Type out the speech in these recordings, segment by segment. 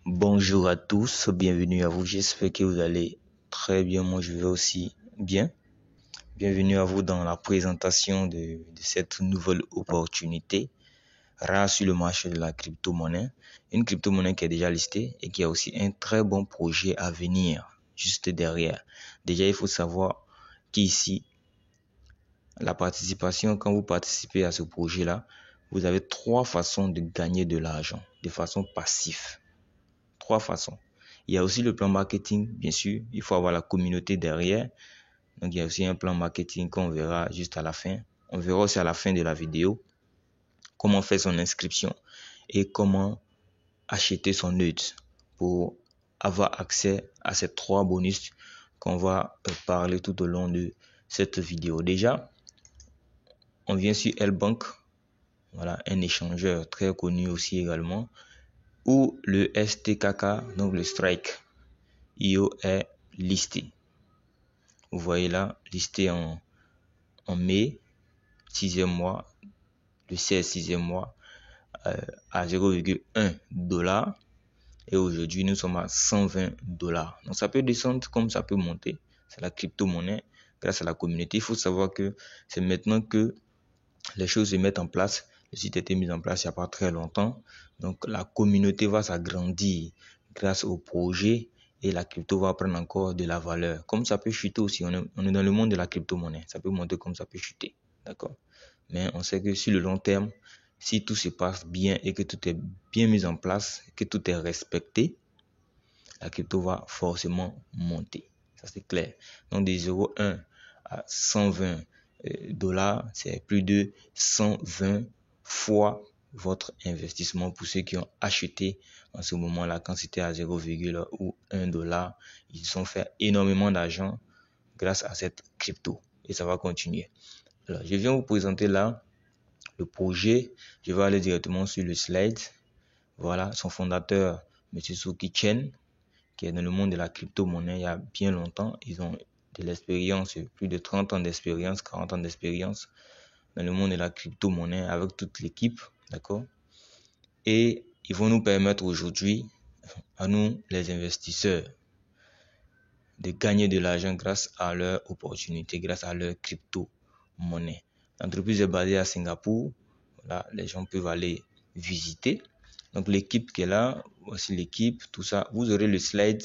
Bonjour à tous, bienvenue à vous, j'espère que vous allez très bien, moi je vais aussi bien. Bienvenue à vous dans la présentation de cette nouvelle opportunité rare sur le marché de la crypto-monnaie. Une crypto-monnaie qui est déjà listée et qui a aussi un très bon projet à venir juste derrière. Déjà, il faut savoir qu'ici, la participation, quand vous participez à ce projet-là, vous avez 3 façons de gagner de l'argent de façon passive. 3 façons. Il y a aussi le plan marketing, bien sûr. Il faut avoir la communauté derrière. Donc, il y a aussi un plan marketing qu'on verra juste à la fin. On verra aussi à la fin de la vidéo comment faire son inscription et comment acheter son nœud pour avoir accès à ces 3 bonus qu'on va parler tout au long de cette vidéo. Déjà, on vient sur L-Bank. Voilà, un échangeur très connu aussi également. Où le STKK, donc le Strike IO est listé. Vous voyez là, listé en mai, 6e mois, le 16 6e mois, à 0,1 $. Et aujourd'hui, nous sommes à 120 $. Donc, ça peut descendre comme ça peut monter. C'est la crypto-monnaie grâce à la communauté. Il faut savoir que c'est maintenant que les choses se mettent en place. Le site a été mis en place il n'y a pas très longtemps. Donc, la communauté va s'agrandir grâce au projet et la crypto va prendre encore de la valeur. Comme ça peut chuter aussi, on est dans le monde de la crypto-monnaie. Ça peut monter comme ça peut chuter. D'accord? Mais on sait que sur le long terme, si tout se passe bien et que tout est bien mis en place, que tout est respecté, la crypto va forcément monter. Ça, c'est clair. Donc, des 0,1 à 120 $, c'est plus de 120 fois votre investissement pour ceux qui ont acheté en ce moment-là, quand c'était à 0,1 $, ils ont fait énormément d'argent grâce à cette crypto et ça va continuer. Alors, je viens vous présenter là le projet. Je vais aller directement sur le slide. Voilà, son fondateur, M. Soki Chen, qui est dans le monde de la crypto-monnaie il y a bien longtemps. Ils ont de l'expérience, plus de 30 ans d'expérience, 40 ans d'expérience dans le monde de la crypto-monnaie avec toute l'équipe, d'accord? Et ils vont nous permettre aujourd'hui, à nous les investisseurs, de gagner de l'argent grâce à leur opportunité, grâce à leur crypto-monnaie. L'entreprise est basée à Singapour. Là, les gens peuvent aller visiter. Donc l'équipe qui est là, voici l'équipe, tout ça. Vous aurez le slide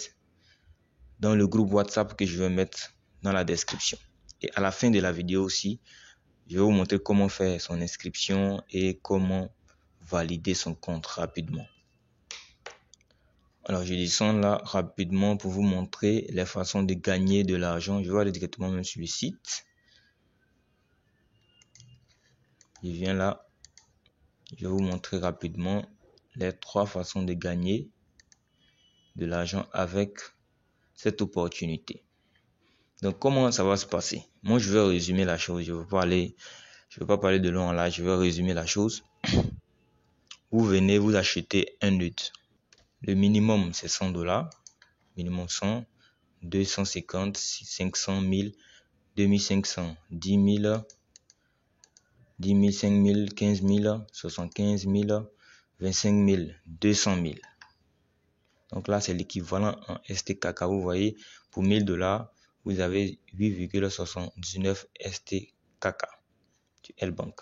dans le groupe WhatsApp que je vais mettre dans la description. Et à la fin de la vidéo aussi, je vais vous montrer comment faire son inscription et comment valider son compte rapidement. Alors, je descends là rapidement pour vous montrer les façons de gagner de l'argent. Je vais aller directement même sur le site. Je viens là. Je vais vous montrer rapidement les 3 façons de gagner de l'argent avec cette opportunité. Donc, comment ça va se passer? Moi, je vais résumer la chose. Je ne vais pas parler de long en large. Je vais résumer la chose. Vous venez, vous achetez un nœud. Le minimum, c'est 100 $. Minimum 100, 250, 500, 1000, 2500, 10 000, 10 000, 5 000, 15 000, 75 000, 25 000, 200 000. Donc là, c'est l'équivalent en STKK. Vous voyez, pour 1000 $, vous avez 8,79 STKK du L-Bank.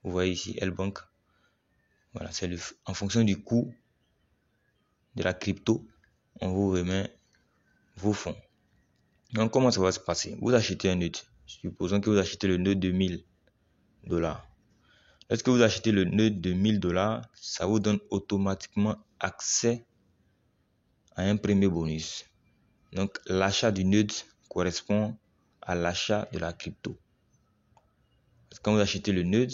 Vous voyez ici, L-Bank. Voilà, c'est en fonction du coût de la crypto, on vous remet vos fonds. Donc, comment ça va se passer? Vous achetez un nœud. Supposons que vous achetez le nœud de 1000 $. Lorsque vous achetez le nœud de 1000 $, ça vous donne automatiquement accès à un premier bonus. Donc, l'achat du nœud correspond à l'achat de la crypto. Quand vous achetez le nœud,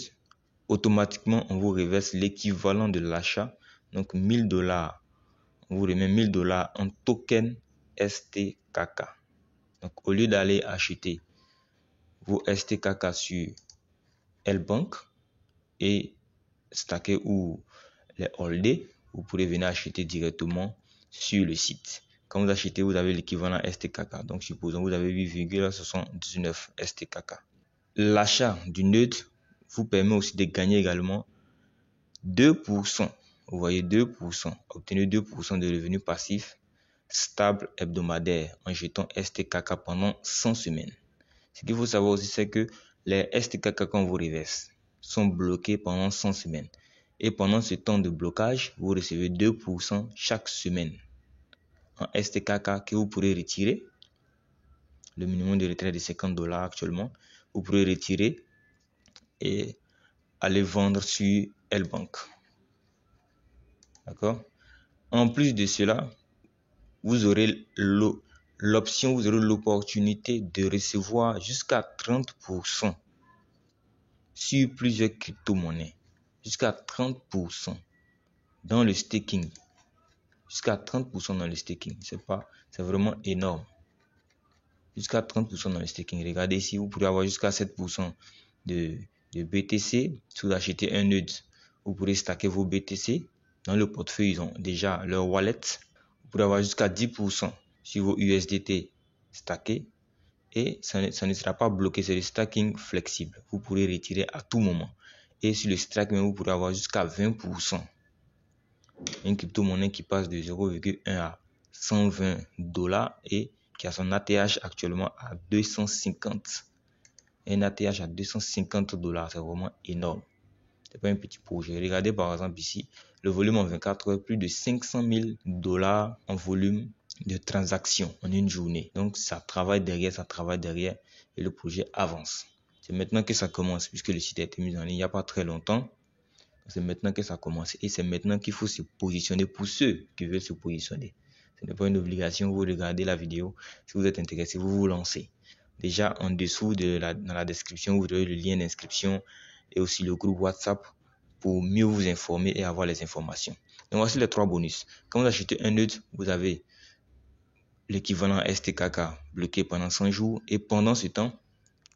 automatiquement, on vous reverse l'équivalent de l'achat. Donc, 1000 $. On vous remet 1000 $ en token STKK. Donc, au lieu d'aller acheter vos STKK sur L-Bank et stacker ou les holder, vous pourrez venir acheter directement sur le site. Quand vous achetez, vous avez l'équivalent STKK. Donc, supposons que vous avez 8,79 STKK. L'achat du nœud vous permet aussi de gagner également 2%. vous voyez 2%. Obtenez 2% de revenus passifs stables hebdomadaires en jetant STKK pendant 100 semaines. Ce qu'il faut savoir aussi, c'est que les STKK qu'on vous reverse sont bloqués pendant 100 semaines. Et pendant ce temps de blocage, vous recevez 2% chaque semaine en STKK que vous pourrez retirer. Le minimum de retrait de $50 actuellement. Vous pourrez retirer et aller vendre sur L-Bank. D'accord? En plus de cela, vous aurez l'option, vous aurez l'opportunité de recevoir jusqu'à 30% sur plusieurs crypto-monnaies. Jusqu'à 30% dans le staking. Jusqu'à 30% dans le staking. C'est vraiment énorme. Jusqu'à 30% dans le staking. Regardez ici, vous pourrez avoir jusqu'à 7% de BTC. Si vous achetez un node, vous pourrez stacker vos BTC. Dans le portefeuille, ils ont déjà leur wallet. Vous pourrez avoir jusqu'à 10% sur vos USDT stackés. Et ça ne sera pas bloqué. C'est le stacking flexible. Vous pourrez retirer à tout moment. Et sur le stack, vous pourrez avoir jusqu'à 20%. Une crypto-monnaie qui passe de 0,1 à $120 et qui a son ATH actuellement à 250. Un ATH à $250, c'est vraiment énorme. C'est pas un petit projet. Regardez par exemple ici, le volume en 24 heures, plus de $500 000 en volume de transactions en une journée. Donc ça travaille derrière et le projet avance. C'est maintenant que ça commence puisque le site a été mis en ligne il n'y a pas très longtemps. C'est maintenant que ça commence et c'est maintenant qu'il faut se positionner pour ceux qui veulent se positionner. Ce n'est pas une obligation, vous regardez la vidéo, si vous êtes intéressé, vous vous lancez. Déjà en dessous dans la description, vous aurez le lien d'inscription et aussi le groupe WhatsApp pour mieux vous informer et avoir les informations. Donc voici les 3 bonus. Quand vous achetez un node, vous avez l'équivalent STKK bloqué pendant 100 jours et pendant ce temps,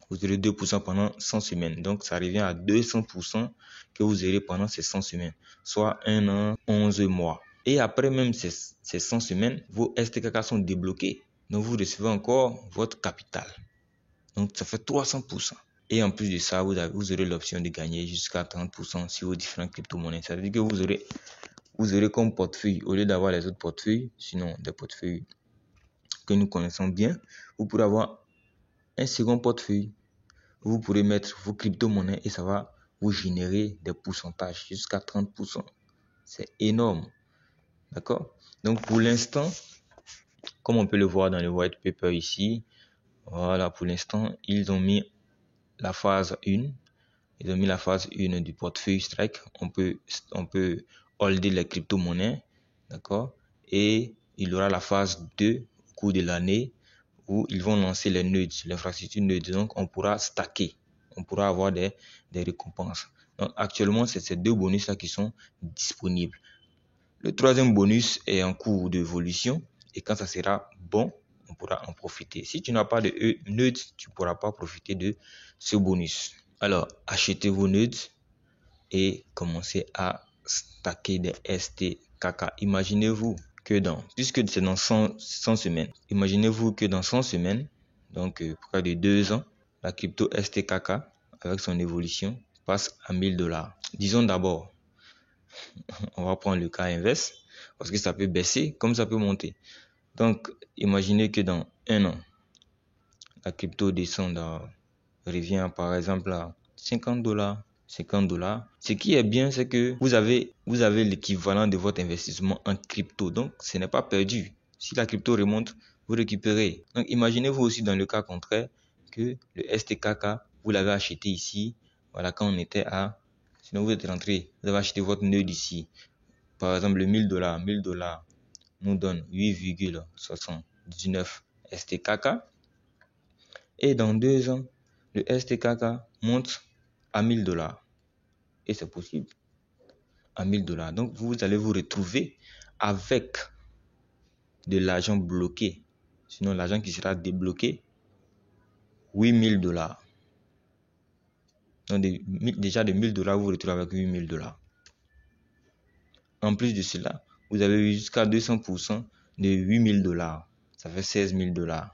vous aurez 2% pendant 100 semaines. Donc, ça revient à 200% que vous aurez pendant ces 100 semaines, soit 1 an, 11 mois. Et après même ces 100 semaines, vos STKK sont débloqués. Donc, vous recevez encore votre capital. Donc, ça fait 300%. Et en plus de ça, vous aurez l'option de gagner jusqu'à 30% sur vos différentes crypto-monnaies. Ça veut dire que vous aurez comme portefeuille, au lieu d'avoir les autres portefeuilles, sinon des portefeuilles que nous connaissons bien, vous pourrez avoir un second portefeuille. Vous pourrez mettre vos crypto-monnaies et ça va vous générer des pourcentages jusqu'à 30%. C'est énorme. D'accord? Donc pour l'instant, comme on peut le voir dans le white paper ici, voilà, pour l'instant, ils ont mis la phase 1. Ils ont mis la phase 1 du portefeuille Strike. On peut holder les crypto-monnaies. D'accord? Et il y aura la phase 2 au cours de l'année où ils vont lancer les nodes, l'infrastructure node. Donc, on pourra stacker. On pourra avoir des récompenses. Donc, actuellement, c'est ces 2 bonus-là qui sont disponibles. Le 3e bonus est en cours d'évolution. Et quand ça sera bon, on pourra en profiter. Si tu n'as pas de nodes, tu ne pourras pas profiter de ce bonus. Alors, achetez vos nodes et commencez à stacker des STKK. Imaginez-vous que puisque c'est dans 100 semaines, imaginez-vous que dans 100 semaines, donc près de 2 ans, la crypto STKK, avec son évolution, passe à $1000. Disons d'abord, on va prendre le cas inverse, parce que ça peut baisser comme ça peut monter. Donc, imaginez que dans 1 an, la crypto descend revient par exemple à $50. Ce qui est bien, c'est que vous avez l'équivalent de votre investissement en crypto. Donc, ce n'est pas perdu. Si la crypto remonte, vous récupérez. Donc, imaginez-vous aussi dans le cas contraire que le STKK, vous l'avez acheté ici. Voilà, quand on était à... Sinon, vous êtes rentré, vous avez acheté votre nœud ici. Par exemple, le $1000. $1000 nous donne 8,79 STKK. Et dans 2 ans, le STKK monte à $1000. Et c'est possible. À $1000. Donc, vous allez vous retrouver avec de l'argent bloqué. Sinon, l'argent qui sera débloqué, $8000. Donc, déjà de $1000, vous vous retrouvez avec $8000. En plus de cela, vous avez eu jusqu'à 200% de $8000. Ça fait $16000.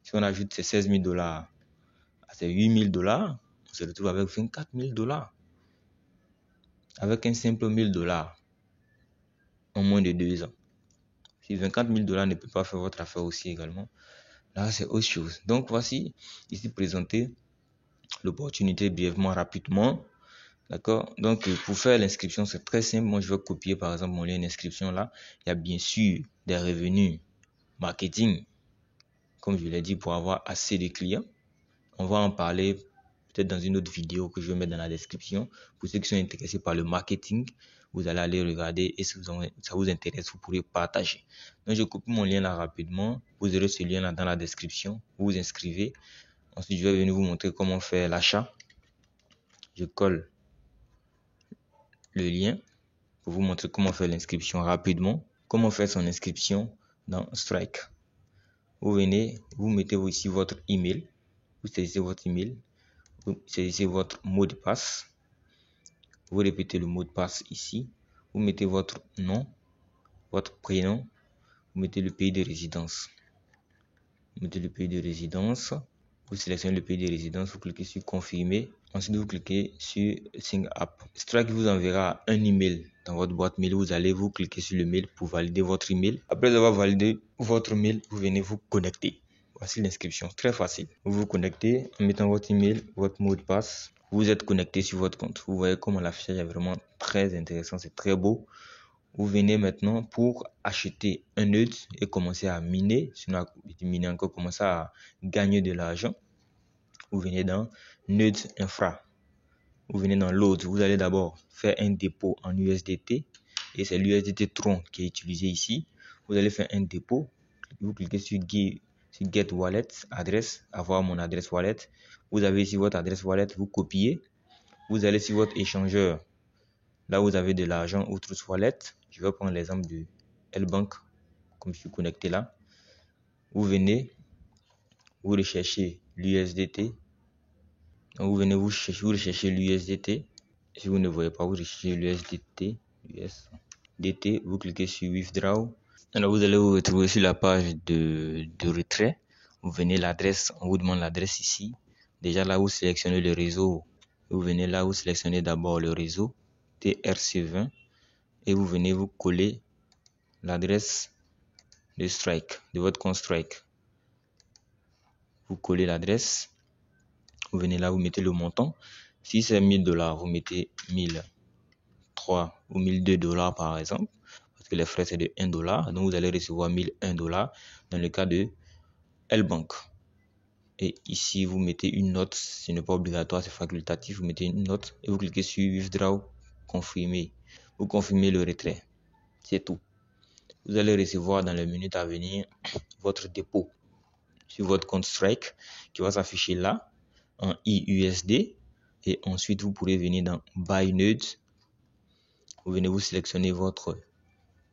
Si on ajoute ces $16000 à ces $8000, on se retrouve avec $24000. Avec un simple $1000. en moins de 2 ans. Si 24 000 $ ne peut pas faire votre affaire aussi également, là c'est autre chose. Donc voici ici présenté l'opportunité brièvement, rapidement. D'accord? Donc pour faire l'inscription, c'est très simple. Moi, je vais copier par exemple mon lien d'inscription là. Il y a bien sûr des revenus marketing, comme je l'ai dit, pour avoir assez de clients. On va en parler peut-être dans une autre vidéo que je vais mettre dans la description. Pour ceux qui sont intéressés par le marketing, vous allez aller regarder et si ça vous intéresse, vous pourrez partager. Donc, je copie mon lien là rapidement. Vous aurez ce lien là dans la description. Vous vous inscrivez. Ensuite, je vais venir vous montrer comment faire l'achat. Je colle le lien pour vous montrer comment faire l'inscription rapidement. Comment faire son inscription dans Strike. Vous venez, vous mettez ici votre email. Vous saisissez votre email. Vous saisissez votre mot de passe. Vous répétez le mot de passe ici. Vous mettez votre nom, votre prénom. Vous mettez le pays de résidence. Vous mettez le pays de résidence. Vous sélectionnez le pays de résidence. Vous cliquez sur confirmer. Ensuite, vous cliquez sur Sign Up. Strike vous enverra un email dans votre boîte mail. Vous allez vous cliquer sur le mail pour valider votre email. Après avoir validé votre mail, vous venez vous connecter. Voici l'inscription, très facile. Vous vous connectez en mettant votre email, votre mot de passe. Vous êtes connecté sur votre compte. Vous voyez comment l'affichage est vraiment très intéressant, c'est très beau. Vous venez maintenant pour acheter un nœud et commencer à miner. Sinon, miner encore, commencer à gagner de l'argent. Vous venez dans nœud infra. Vous venez dans load. Vous allez d'abord faire un dépôt en USDT. Et c'est l'USDT Tron qui est utilisé ici. Vous allez faire un dépôt. Vous cliquez sur Get Wallet, adresse, avoir mon adresse wallet. Vous avez ici votre adresse wallet, vous copiez. Vous allez sur votre échangeur. Là, vous avez de l'argent ou Trust Wallet. Je vais prendre l'exemple de L-Bank, comme je suis connecté là. Vous venez, vous recherchez l'USDT. Donc, vous venez, vous recherchez l'USDT. Si vous ne voyez pas, vous recherchez l'USDT. USDT, vous cliquez sur Withdraw. Alors, vous allez vous retrouver sur la page de retrait. Vous venez l'adresse, on vous demande l'adresse ici. Déjà là, vous sélectionnez le réseau. Vous venez là, vous sélectionnez d'abord le réseau TRC20 et vous venez vous coller l'adresse de Strike, de votre compte Strike. Vous collez l'adresse. Vous venez là, vous mettez le montant. Si c'est 1000 $, vous mettez 1003 ou 1002 $ par exemple. Parce que les frais c'est de 1 $. Donc vous allez recevoir 1001 $ dans le cas de L-Bank. Et ici, vous mettez une note. Ce n'est pas obligatoire, c'est facultatif. Vous mettez une note et vous cliquez sur Withdraw, confirmer. Vous confirmez le retrait. C'est tout. Vous allez recevoir dans les minutes à venir votre dépôt sur votre compte Strike qui va s'afficher là en IUSD. Et ensuite, vous pourrez venir dans Buy Node. Vous venez vous sélectionner votre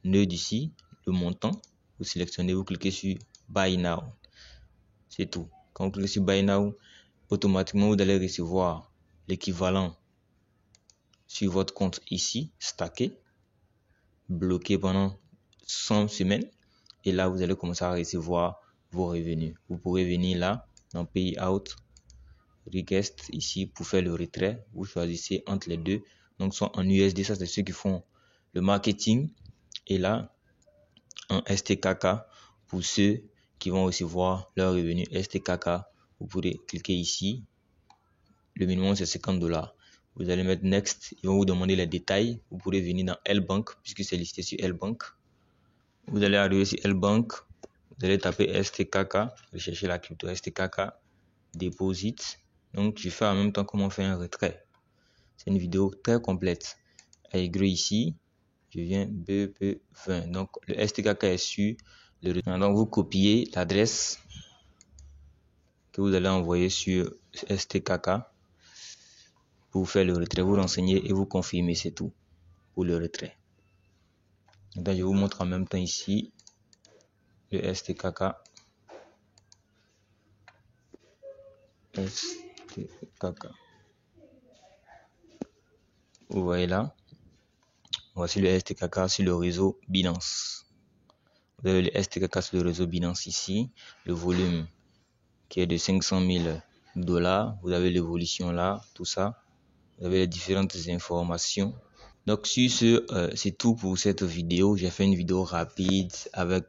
node ici, le montant. Vous sélectionnez, vous cliquez sur Buy Now. C'est tout. Quand vous cliquez sur Buy Now, automatiquement, vous allez recevoir l'équivalent sur votre compte ici, stacké, bloqué pendant 100 semaines. Et là, vous allez commencer à recevoir vos revenus. Vous pourrez venir là, dans Payout, Request, ici, pour faire le retrait. Vous choisissez entre les deux. Donc, soit en USD, ça c'est ceux qui font le marketing. Et là, en STKK, pour ceux qui vont recevoir leur revenu STKK, vous pourrez cliquer ici. Le minimum, c'est 50 $. Vous allez mettre Next. Ils vont vous demander les détails. Vous pourrez venir dans L-Bank, puisque c'est listé sur L-Bank. Vous allez arriver sur L-Bank. Vous allez taper STKK. Rechercher la crypto STKK. Deposit. Donc, je fais en même temps comment faire un retrait. C'est une vidéo très complète. Aigre ici. Je viens BP20. Donc, le STKK est sur le retrait. Donc, vous copiez l'adresse que vous allez envoyer sur STKK. Pour faire le retrait, vous renseignez et vous confirmez, c'est tout pour le retrait. Donc, je vous montre en même temps ici le STKK. STKK. Vous voyez là, voici le STKK sur le réseau Binance. Vous avez le STKK sur le réseau Binance ici, le volume qui est de 500 000 $. Vous avez l'évolution là, tout ça. Vous avez les différentes informations. Donc sur ce, c'est tout pour cette vidéo. J'ai fait une vidéo rapide avec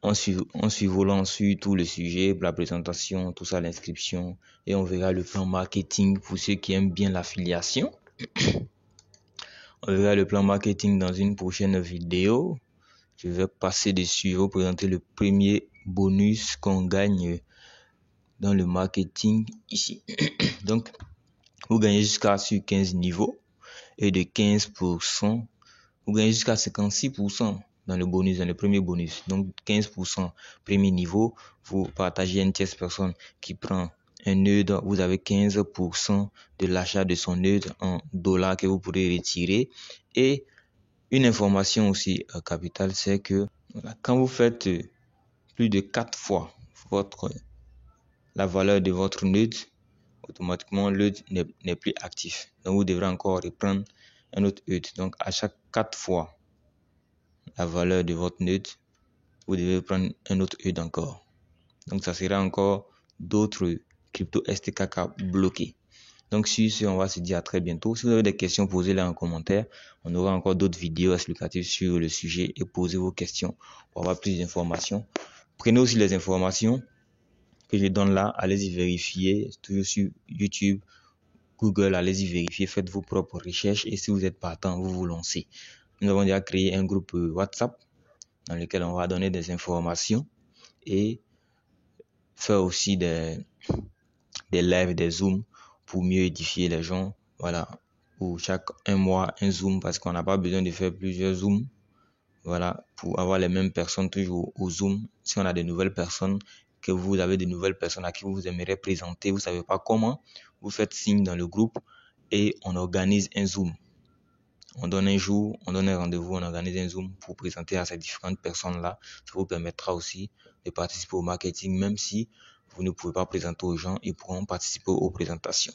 en survolant sur tout le sujet, la présentation, tout ça, l'inscription, et on verra le plan marketing pour ceux qui aiment bien l'affiliation. On verra le plan marketing dans une prochaine vidéo. Je vais passer dessus et vous présenter le premier bonus qu'on gagne dans le marketing ici. Donc, vous gagnez jusqu'à sur 15 niveaux et de 15%, vous gagnez jusqu'à 56% dans le bonus, dans le premier bonus. Donc 15% premier niveau, vous partagez une tierce personne qui prend un nœud, vous avez 15% de l'achat de son nœud en dollars que vous pourrez retirer. Et une information aussi capitale, c'est que quand vous faites plus de 4 fois la valeur de votre nœud, automatiquement le n'est plus actif. Donc vous devrez encore reprendre un autre nœud. Donc à chaque 4 fois la valeur de votre nœud, vous devez prendre un autre nœud encore. Donc ça sera encore d'autres crypto STKK bloqués. Donc sur ce, on va se dire à très bientôt. Si vous avez des questions, posez-les en commentaire. On aura encore d'autres vidéos explicatives sur le sujet et posez vos questions pour avoir plus d'informations. Prenez aussi les informations que je donne là, allez-y vérifier, toujours sur YouTube, Google, allez-y vérifier, faites vos propres recherches et si vous êtes partant, vous vous lancez. Nous avons déjà créé un groupe WhatsApp dans lequel on va donner des informations et faire aussi des lives, des zooms pour mieux édifier les gens. Voilà, pour chaque un mois, un zoom parce qu'on n'a pas besoin de faire plusieurs zooms. Voilà, pour avoir les mêmes personnes toujours au zoom. Si on a de nouvelles personnes, que vous avez de nouvelles personnes à qui vous aimeriez présenter, vous savez pas comment, vous faites signe dans le groupe et on organise un zoom. On donne un jour, on donne un rendez-vous, on organise un zoom pour présenter à ces différentes personnes-là. Ça vous permettra aussi de participer au marketing, même si vous ne pouvez pas présenter aux gens, ils pourront participer aux présentations.